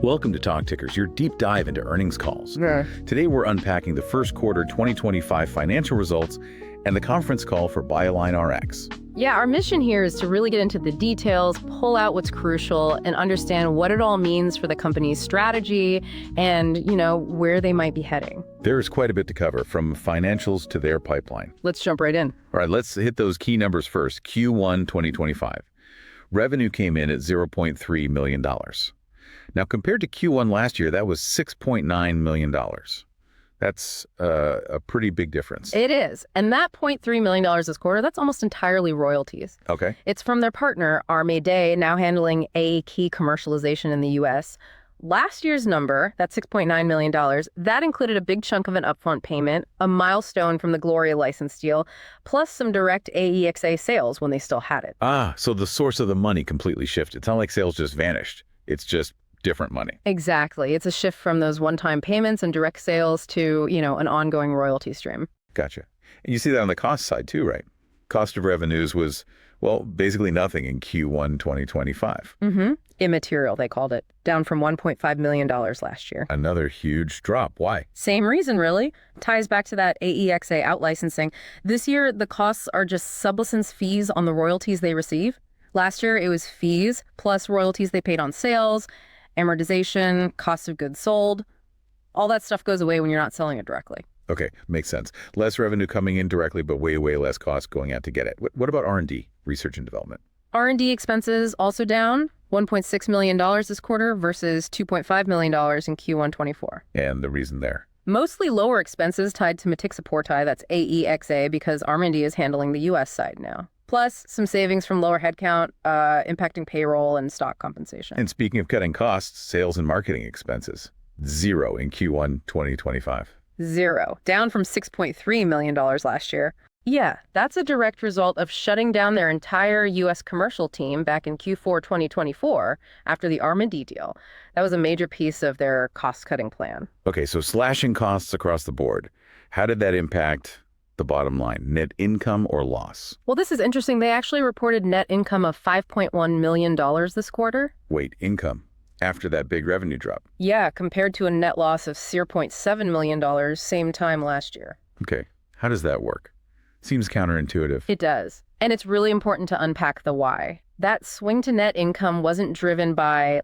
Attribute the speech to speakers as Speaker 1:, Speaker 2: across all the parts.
Speaker 1: Welcome to Talk Tickers, your deep dive into earnings calls.
Speaker 2: Yeah.
Speaker 1: Today we're unpacking the first quarter 2025 financial results and the conference call for BioLineRx.
Speaker 2: Yeah, our mission here is to really get into the details, pull out what's crucial, and understand what it all means for the company's strategy and, where they might be heading.
Speaker 1: There's quite a bit to cover, from financials to their pipeline.
Speaker 2: Let's jump right in.
Speaker 1: All right, let's hit those key numbers first. Q1 2025. Revenue came in at $0.3 million. Now, compared to Q1 last year, that was $6.9 million. That's a pretty big difference.
Speaker 2: It is. And that $0.3 million this quarter, that's almost entirely royalties.
Speaker 1: Okay.
Speaker 2: It's from their partner, Armida, now handling AEXA commercialization in the U.S. Last year's number, that $6.9 million, that included a big chunk of an upfront payment, a milestone from the Gloria license deal, plus some direct AEXA sales when they still had it.
Speaker 1: Ah, so the source of the money completely shifted. It's not like sales just vanished. It's just different money.
Speaker 2: Exactly. It's a shift from those one-time payments and direct sales to, an ongoing royalty stream.
Speaker 1: Gotcha. And you see that on the cost side too, right? Cost of revenues was, well, basically nothing in Q1 2025.
Speaker 2: Mm-hmm. Immaterial, they called it, down from $1.5 million last year.
Speaker 1: Another huge drop. Why?
Speaker 2: Same reason, really. Ties back to that AEXA out-licensing. This year, the costs are just sublicense fees on the royalties they receive. Last year, it was fees plus royalties they paid on sales, amortization, cost of goods sold. All that stuff goes away when you're not selling it directly.
Speaker 1: Okay, makes sense. Less revenue coming in directly, but way, way less cost going out to get it. What about R&D, research and development?
Speaker 2: R&D expenses also down, $1.6 million this quarter versus $2.5 million in Q1 24.
Speaker 1: And the reason there?
Speaker 2: Mostly lower expenses tied to motixafortide, that's AEXA, because Armida is handling the U.S. side now. Plus, some savings from lower headcount, impacting payroll and stock compensation.
Speaker 1: And speaking of cutting costs, sales and marketing expenses, zero in Q1 2025.
Speaker 2: Zero, down from $6.3 million last year. Yeah, that's a direct result of shutting down their entire U.S. commercial team back in Q4 2024 after the Armida deal. That was a major piece of their cost-cutting plan.
Speaker 1: Okay, so slashing costs across the board. How did that impact the bottom line, net income or loss?
Speaker 2: Well, this is interesting. They actually reported net income of $5.1 million this quarter.
Speaker 1: Wait, income after that big revenue drop?
Speaker 2: Yeah, compared to a net loss of $0.7 million same time last year.
Speaker 1: Okay, how does that work? Seems counterintuitive.
Speaker 2: It does. And it's really important to unpack the why. That swing to net income wasn't driven by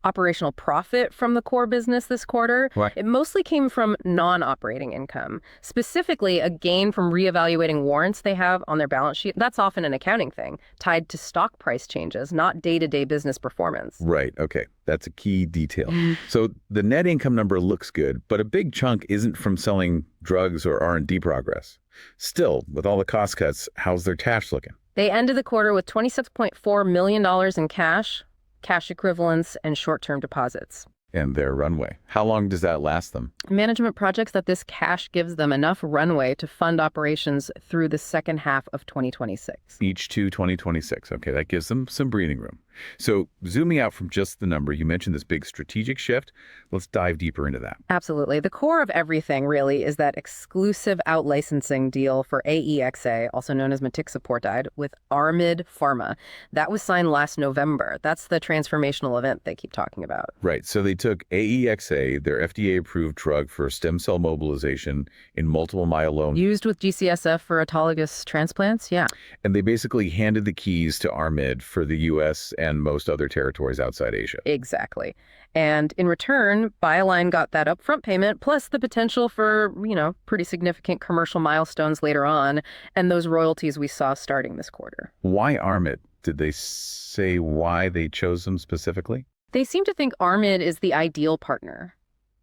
Speaker 2: operational profit from the core business this quarter.
Speaker 1: Why?
Speaker 2: It mostly came from non-operating income, specifically a gain from reevaluating warrants they have on their balance sheet. That's often an accounting thing, tied to stock price changes, not day-to-day business performance.
Speaker 1: Right, okay. That's a key detail. So the net income number looks good, but a big chunk isn't from selling drugs or R&D progress. Still, with all the cost cuts, how's their cash looking?
Speaker 2: They ended the quarter with $26.4 million in cash, cash equivalents, and short-term deposits.
Speaker 1: And their runway. How long does that last them?
Speaker 2: Management projects that this cash gives them enough runway to fund operations through the second half of 2026.
Speaker 1: H2 2026. Okay, that gives them some breathing room. So zooming out from just the number, you mentioned this big strategic shift. Let's dive deeper into that.
Speaker 2: Absolutely. The core of everything really is that exclusive out-licensing deal for AEXA, also known as motixafortide, with Armida Pharma. That was signed last November. That's the transformational event they keep talking about.
Speaker 1: Right. So they took AEXA, their FDA-approved drug for stem cell mobilization in multiple myeloma.
Speaker 2: Used with GCSF for autologous transplants, yeah.
Speaker 1: And they basically handed the keys to Armida for the U.S. and most other territories outside Asia.
Speaker 2: Exactly. And in return, BioLine got that upfront payment, plus the potential for, pretty significant commercial milestones later on, and those royalties we saw starting this quarter.
Speaker 1: Why Armida? Did they say why they chose them specifically?
Speaker 2: They seem to think Armida is the ideal partner.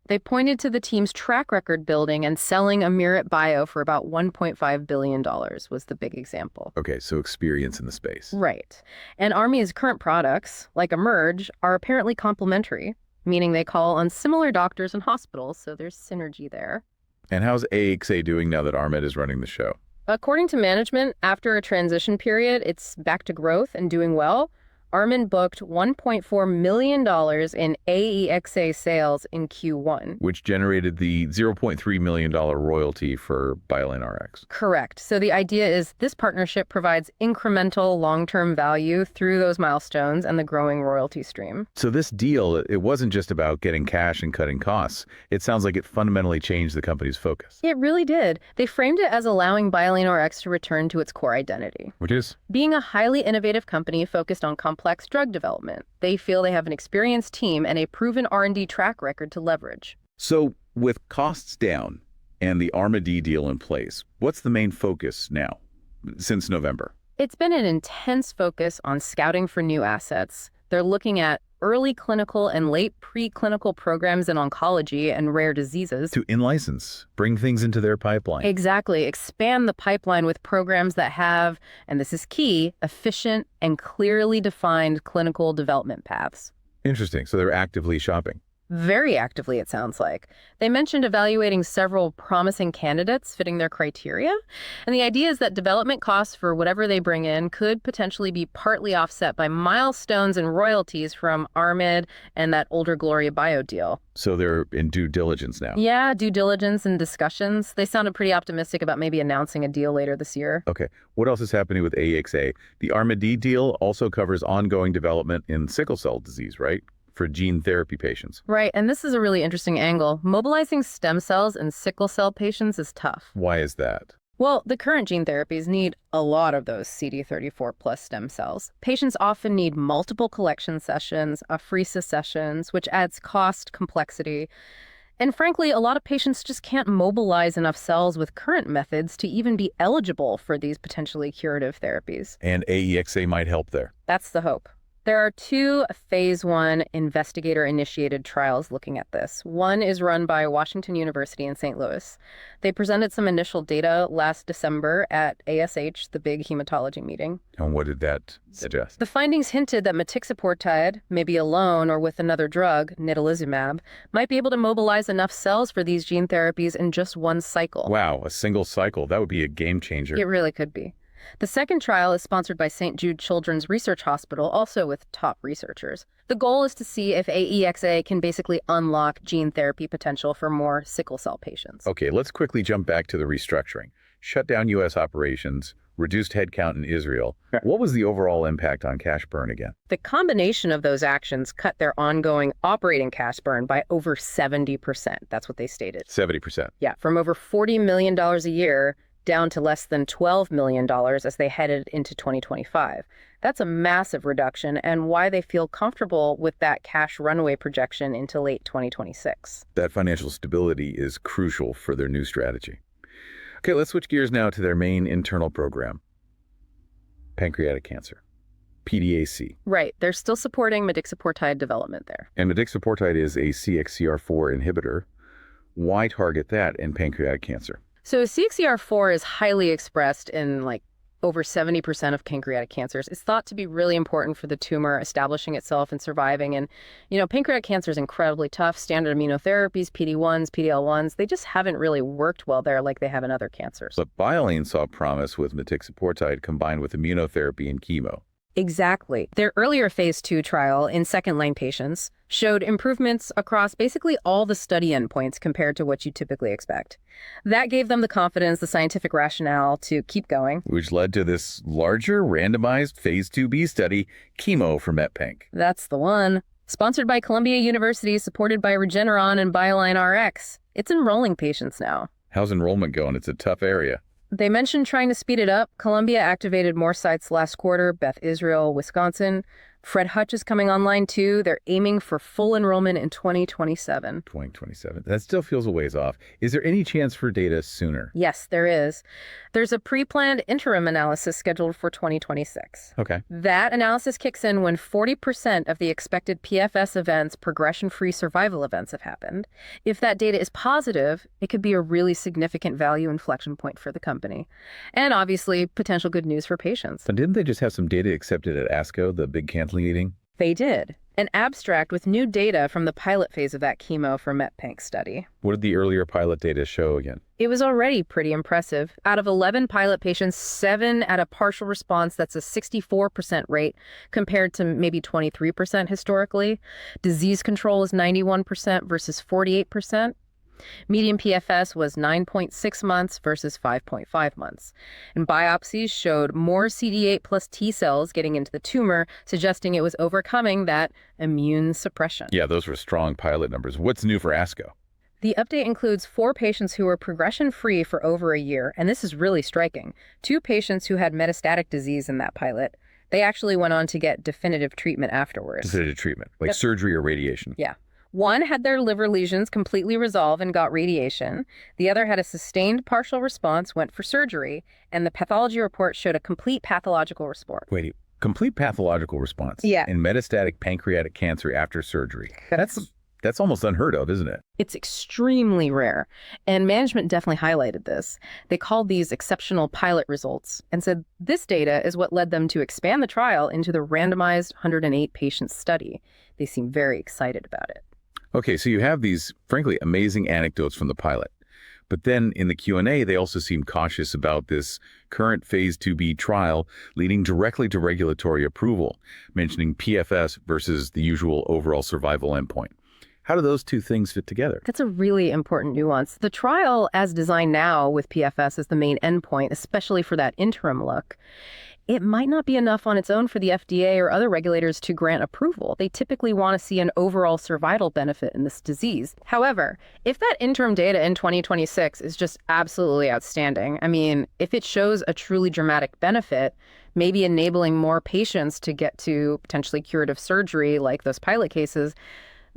Speaker 2: They pointed to the team's track record building and selling Armida Bio for about $1.5 billion was the big example.
Speaker 1: Okay, so experience in the space.
Speaker 2: Right. And Armida's current products, like Emerge, are apparently complementary, meaning they call on similar doctors and hospitals, so there's synergy there.
Speaker 1: And how's AEXA doing now that Armida is running the show?
Speaker 2: According to management, after a transition period, it's back to growth and doing well. Armin booked $1.4 million in AEXA sales in Q1.
Speaker 1: Which generated the $0.3 million royalty for BioLineRx.
Speaker 2: Correct. So the idea is this partnership provides incremental long-term value through those milestones and the growing royalty stream.
Speaker 1: So this deal, it wasn't just about getting cash and cutting costs. It sounds like it fundamentally changed the company's focus.
Speaker 2: It really did. They framed it as allowing BioLineRx to return to its core identity.
Speaker 1: Which is?
Speaker 2: Being a highly innovative company focused on complex drug development. They feel they have an experienced team and a proven R&D track record to leverage.
Speaker 1: So with costs down and the Armida deal in place, what's the main focus now, since November?
Speaker 2: It's been an intense focus on scouting for new assets. They're looking at early clinical and late preclinical programs in oncology and rare diseases.
Speaker 1: To in-license, bring things into their pipeline.
Speaker 2: Exactly. Expand the pipeline with programs that have, and this is key, efficient and clearly defined clinical development paths.
Speaker 1: Interesting. So they're actively shopping.
Speaker 2: Very actively, it sounds like. They mentioned evaluating several promising candidates fitting their criteria. And the idea is that development costs for whatever they bring in could potentially be partly offset by milestones and royalties from Armid and that older Gloria Bio deal.
Speaker 1: So they're in due diligence now.
Speaker 2: Yeah, due diligence and discussions. They sounded pretty optimistic about maybe announcing a deal later this year.
Speaker 1: Okay. What else is happening with AEXA? The Armida deal also covers ongoing development in sickle cell disease, right? For gene therapy patients.
Speaker 2: Right, and this is a really interesting angle. Mobilizing stem cells in sickle cell patients is tough.
Speaker 1: Why is that?
Speaker 2: Well, the current gene therapies need a lot of those CD34 plus stem cells. Patients often need multiple collection sessions, apheresis sessions, which adds cost, complexity. And frankly, a lot of patients just can't mobilize enough cells with current methods to even be eligible for these potentially curative therapies.
Speaker 1: And AEXA might help there.
Speaker 2: That's the hope. There are 2 phase 1 investigator-initiated trials looking at this. One is run by Washington University in St. Louis. They presented some initial data last December at ASH, the big hematology meeting.
Speaker 1: And what did that suggest?
Speaker 2: The findings hinted that metixafortide, maybe alone or with another drug, nitalizumab, might be able to mobilize enough cells for these gene therapies in just one cycle.
Speaker 1: Wow, a single cycle. That would be a game changer.
Speaker 2: It really could be. The second trial is sponsored by St. Jude Children's Research Hospital, also with top researchers. The goal is to see if AEXA can basically unlock gene therapy potential for more sickle cell patients.
Speaker 1: Okay, let's quickly jump back to the restructuring. Shut down U.S. operations, reduced headcount in Israel. What was the overall impact on cash burn again?
Speaker 2: The combination of those actions cut their ongoing operating cash burn by over 70%. That's what they stated.
Speaker 1: 70%.
Speaker 2: Yeah, from over $40 million a year down to less than $12 million as they headed into 2025. That's a massive reduction and why they feel comfortable with that cash runway projection into late 2026.
Speaker 1: That financial stability is crucial for their new strategy. Okay, let's switch gears now to their main internal program, pancreatic cancer, PDAC.
Speaker 2: Right, they're still supporting metixafortide development there.
Speaker 1: And metixafortide is a CXCR4 inhibitor. Why target that in pancreatic cancer?
Speaker 2: So CXCR4 is highly expressed in over 70% of pancreatic cancers. It's thought to be really important for the tumor establishing itself and surviving. And, pancreatic cancer is incredibly tough. Standard immunotherapies, PD-1s, PD-L1s, they just haven't really worked well there like they have in other cancers.
Speaker 1: But BioLine saw promise with metixafortide combined with immunotherapy and chemo.
Speaker 2: Exactly. Their earlier phase 2 trial in second-line patients showed improvements across basically all the study endpoints compared to what you typically expect. That gave them the confidence, the scientific rationale to keep going.
Speaker 1: Which led to this larger randomized phase 2b study, chemo for MetPanc.
Speaker 2: That's the one. Sponsored by Columbia University, supported by Regeneron and BioLineRx. It's enrolling patients now.
Speaker 1: How's enrollment going? It's a tough area.
Speaker 2: They mentioned trying to speed it up. Columbia activated more sites last quarter, Beth Israel, Wisconsin. Fred Hutch is coming online too. They're aiming for full enrollment in 2027.
Speaker 1: 2027. That still feels a ways off. Is there any chance for data sooner?
Speaker 2: Yes, there is. There's a pre-planned interim analysis scheduled for 2026.
Speaker 1: Okay.
Speaker 2: That analysis kicks in when 40% of the expected PFS events, progression-free survival events, have happened. If that data is positive, it could be a really significant value inflection point for the company. And obviously, potential good news for patients.
Speaker 1: So didn't they just have some data accepted at ASCO, the big cancer meeting?
Speaker 2: They did. An abstract with new data from the pilot phase of that chemo for MET-PANC study.
Speaker 1: What did the earlier pilot data show again?
Speaker 2: It was already pretty impressive. Out of 11 pilot patients, 7 had a partial response. That's a 64% rate compared to maybe 23% historically. Disease control is 91% versus 48%. Median PFS was 9.6 months versus 5.5 months. And biopsies showed more CD8 plus T cells getting into the tumor, suggesting it was overcoming that immune suppression.
Speaker 1: Yeah, those were strong pilot numbers. What's new for ASCO?
Speaker 2: The update includes 4 patients who were progression-free for over a year, and this is really striking. 2 patients who had metastatic disease in that pilot. They actually went on to get definitive treatment afterwards.
Speaker 1: Definitive treatment, like
Speaker 2: Yep.
Speaker 1: surgery or radiation.
Speaker 2: Yeah. One had their liver lesions completely resolve and got radiation. The other had a sustained partial response, went for surgery, and the pathology report showed a complete pathological response.
Speaker 1: Wait, complete pathological response
Speaker 2: Yeah.
Speaker 1: in metastatic pancreatic cancer after surgery. That's almost unheard of, isn't it?
Speaker 2: It's extremely rare, and management definitely highlighted this. They called these exceptional pilot results and said this data is what led them to expand the trial into the randomized 108-patient study. They seem very excited about it.
Speaker 1: Okay, so you have these, frankly, amazing anecdotes from the pilot. But then in the Q&A, they also seem cautious about this current phase 2b trial leading directly to regulatory approval, mentioning PFS versus the usual overall survival endpoint. How do those two things fit together?
Speaker 2: That's a really important nuance. The trial, as designed now with PFS as the main endpoint, especially for that interim look, it might not be enough on its own for the FDA or other regulators to grant approval. They typically want to see an overall survival benefit in this disease. However, if that interim data in 2026 is just absolutely outstanding, I mean, if it shows a truly dramatic benefit, maybe enabling more patients to get to potentially curative surgery like those pilot cases,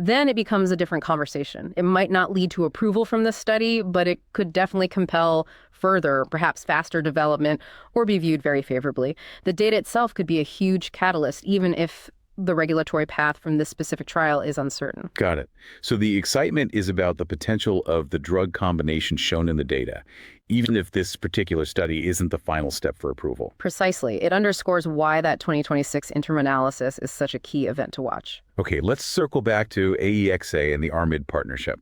Speaker 2: then it becomes a different conversation. It might not lead to approval from this study, but it could definitely compel further, perhaps faster development, or be viewed very favorably. The data itself could be a huge catalyst, even if the regulatory path from this specific trial is uncertain.
Speaker 1: Got it. So the excitement is about the potential of the drug combination shown in the data, even if this particular study isn't the final step for approval.
Speaker 2: Precisely. It underscores why that 2026 interim analysis is such a key event to watch.
Speaker 1: Okay, let's circle back to AEXA and the Armida partnership.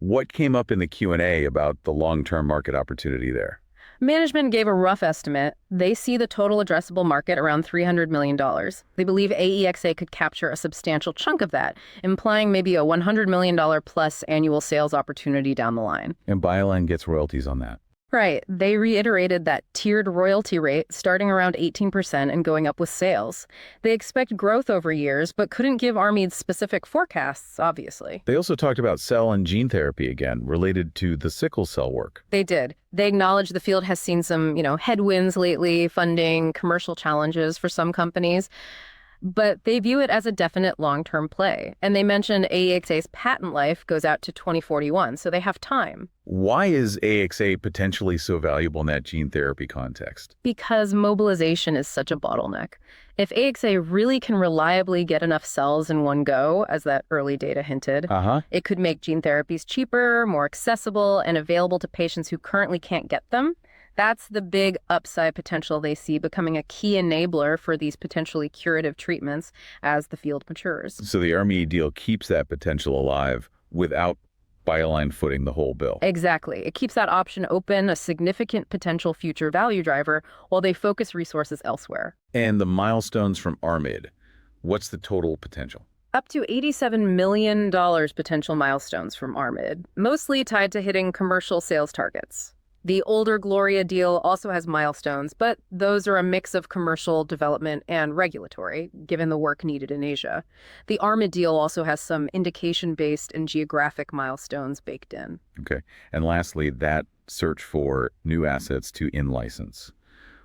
Speaker 1: What came up in the Q&A about the long-term market opportunity there?
Speaker 2: Management gave a rough estimate. They see the total addressable market around $300 million. They believe AEXA could capture a substantial chunk of that, implying maybe a $100 million plus annual sales opportunity down the line.
Speaker 1: And BioLine gets royalties on that.
Speaker 2: Right. They reiterated that tiered royalty rate starting around 18% and going up with sales. They expect growth over years, but couldn't give Armida specific forecasts, obviously.
Speaker 1: They also talked about cell and gene therapy again, related to the sickle cell work.
Speaker 2: They did. They acknowledge the field has seen some, headwinds lately, funding, commercial challenges for some companies. But they view it as a definite long-term play. And they mentioned AEXA's patent life goes out to 2041, so they have time.
Speaker 1: Why is AEXA potentially so valuable in that gene therapy context?
Speaker 2: Because mobilization is such a bottleneck. If AEXA really can reliably get enough cells in one go, as that early data hinted, it could make gene therapies cheaper, more accessible, and available to patients who currently can't get them. That's the big upside potential they see becoming a key enabler for these potentially curative treatments as the field matures.
Speaker 1: So the Armida deal keeps that potential alive without BioLine footing the whole bill.
Speaker 2: Exactly. It keeps that option open, a significant potential future value driver, while they focus resources elsewhere.
Speaker 1: And the milestones from Armida, what's the total potential?
Speaker 2: Up to $87 million potential milestones from Armida, mostly tied to hitting commercial sales targets. The older Gloria deal also has milestones, but those are a mix of commercial development and regulatory, given the work needed in Asia. The Armida deal also has some indication-based and geographic milestones baked in.
Speaker 1: Okay. And lastly, that search for new assets to in-license.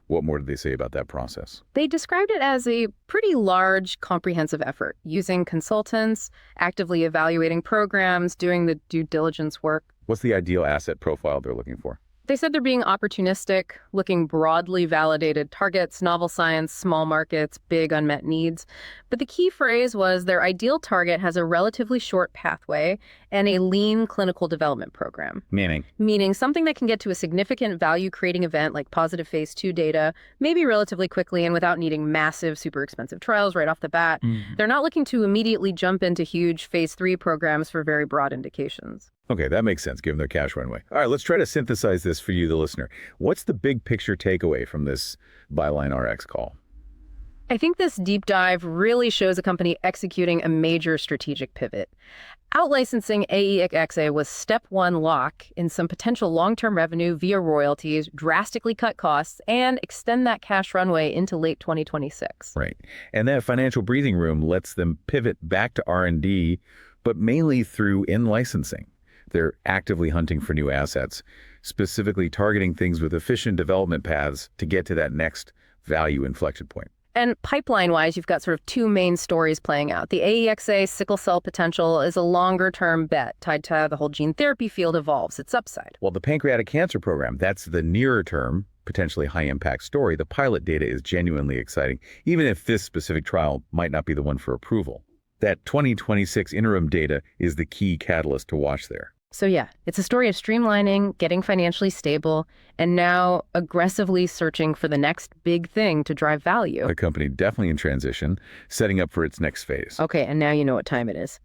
Speaker 1: What more did they say about that process?
Speaker 2: They described it as a pretty large, comprehensive effort, using consultants, actively evaluating programs, doing the due diligence work.
Speaker 1: What's the ideal asset profile they're looking for?
Speaker 2: They said they're being opportunistic, looking broadly validated targets, novel science, small markets, big unmet needs. But the key phrase was their ideal target has a relatively short pathway and a lean clinical development program. Meaning something that can get to a significant value-creating event like positive phase 2 data, maybe relatively quickly and without needing massive, super expensive trials right off the bat. They're not looking to immediately jump into huge phase 3 programs for very broad indications.
Speaker 1: Okay, that makes sense, given their cash runway. All right, let's try to synthesize this for you, the listener. What's the big picture takeaway from this BioLineRx call?
Speaker 2: I think this deep dive really shows a company executing a major strategic pivot. Out-licensing AEXA was step one lock in some potential long-term revenue via royalties, drastically cut costs, and extend that cash runway into late 2026.
Speaker 1: Right. And that financial breathing room lets them pivot back to R&D, but mainly through in-licensing. They're actively hunting for new assets, specifically targeting things with efficient development paths to get to that next value inflection point.
Speaker 2: And pipeline-wise, you've got sort of two main stories playing out. The AEXA sickle cell potential is a longer-term bet tied to how the whole gene therapy field evolves, its upside.
Speaker 1: Well, the pancreatic cancer program, that's the nearer-term, potentially high-impact story. The pilot data is genuinely exciting, even if this specific trial might not be the one for approval. That 2026 interim data is the key catalyst to watch there.
Speaker 2: So yeah, it's a story of streamlining, getting financially stable, and now aggressively searching for the next big thing to drive value.
Speaker 1: A company definitely in transition, setting up for its next phase.
Speaker 2: Okay, and now you know what time it is.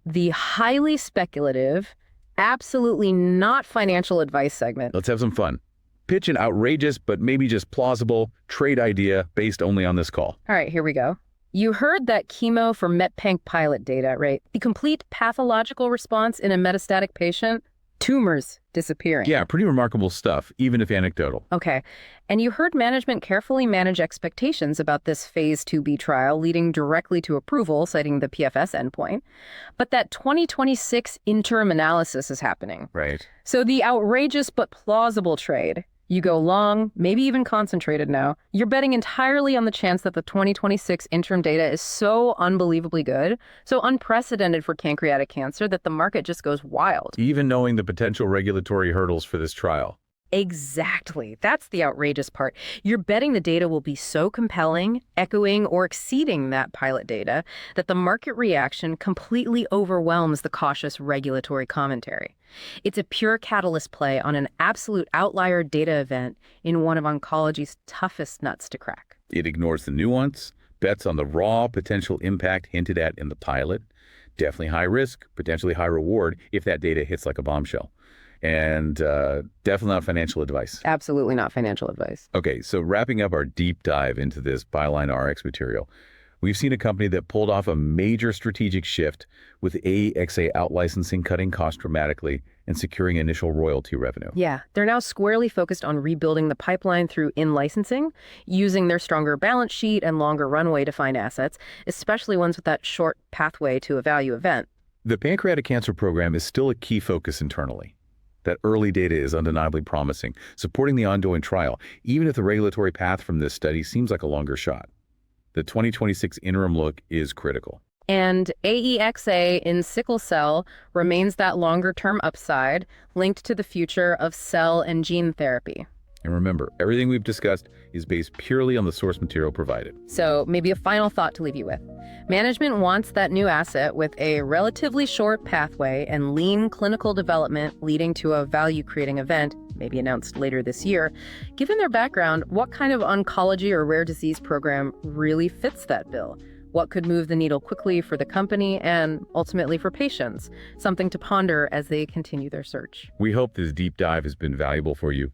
Speaker 2: The highly speculative, absolutely not financial advice segment.
Speaker 1: Let's have some fun. Pitch an outrageous, but maybe just plausible, trade idea based only on this call.
Speaker 2: All right, here we go. You heard that chemo for METPanc pilot data, right? The complete pathological response in a metastatic patient, tumors disappearing.
Speaker 1: Yeah, pretty remarkable stuff, even if anecdotal.
Speaker 2: Okay. And you heard management carefully manage expectations about this phase 2B trial leading directly to approval, citing the PFS endpoint. But that 2026 interim analysis is happening.
Speaker 1: Right.
Speaker 2: So the outrageous but plausible trade. You go long, maybe even concentrated now. You're betting entirely on the chance that the 2026 interim data is so unbelievably good, so unprecedented for pancreatic cancer that the market just goes wild.
Speaker 1: Even knowing the potential regulatory hurdles for this trial.
Speaker 2: Exactly. That's the outrageous part. You're betting the data will be so compelling, echoing or exceeding that pilot data, that the market reaction completely overwhelms the cautious regulatory commentary. It's a pure catalyst play on an absolute outlier data event in one of oncology's toughest nuts to crack.
Speaker 1: It ignores the nuance, bets on the raw potential impact hinted at in the pilot. Definitely high risk, potentially high reward if that data hits like a bombshell. And definitely not financial advice.
Speaker 2: Absolutely not financial advice.
Speaker 1: Okay, so wrapping up our deep dive into this BioLineRx material, we've seen a company that pulled off a major strategic shift with AEXA out-licensing, cutting costs dramatically, and securing initial royalty revenue.
Speaker 2: Yeah, they're now squarely focused on rebuilding the pipeline through in-licensing, using their stronger balance sheet and longer runway to find assets, especially ones with that short pathway to a value event.
Speaker 1: The pancreatic cancer program is still a key focus internally. That early data is undeniably promising, supporting the ongoing trial, even if the regulatory path from this study seems like a longer shot. The 2026 interim look is critical.
Speaker 2: And AEXA in sickle cell remains that longer-term upside linked to the future of cell and gene therapy.
Speaker 1: And remember, everything we've discussed is based purely on the source material provided.
Speaker 2: So maybe a final thought to leave you with. Management wants that new asset with a relatively short pathway and lean clinical development leading to a value-creating event, maybe announced later this year. Given their background, what kind of oncology or rare disease program really fits that bill? What could move the needle quickly for the company and ultimately for patients? Something to ponder as they continue their search.
Speaker 1: We hope this deep dive has been valuable for you.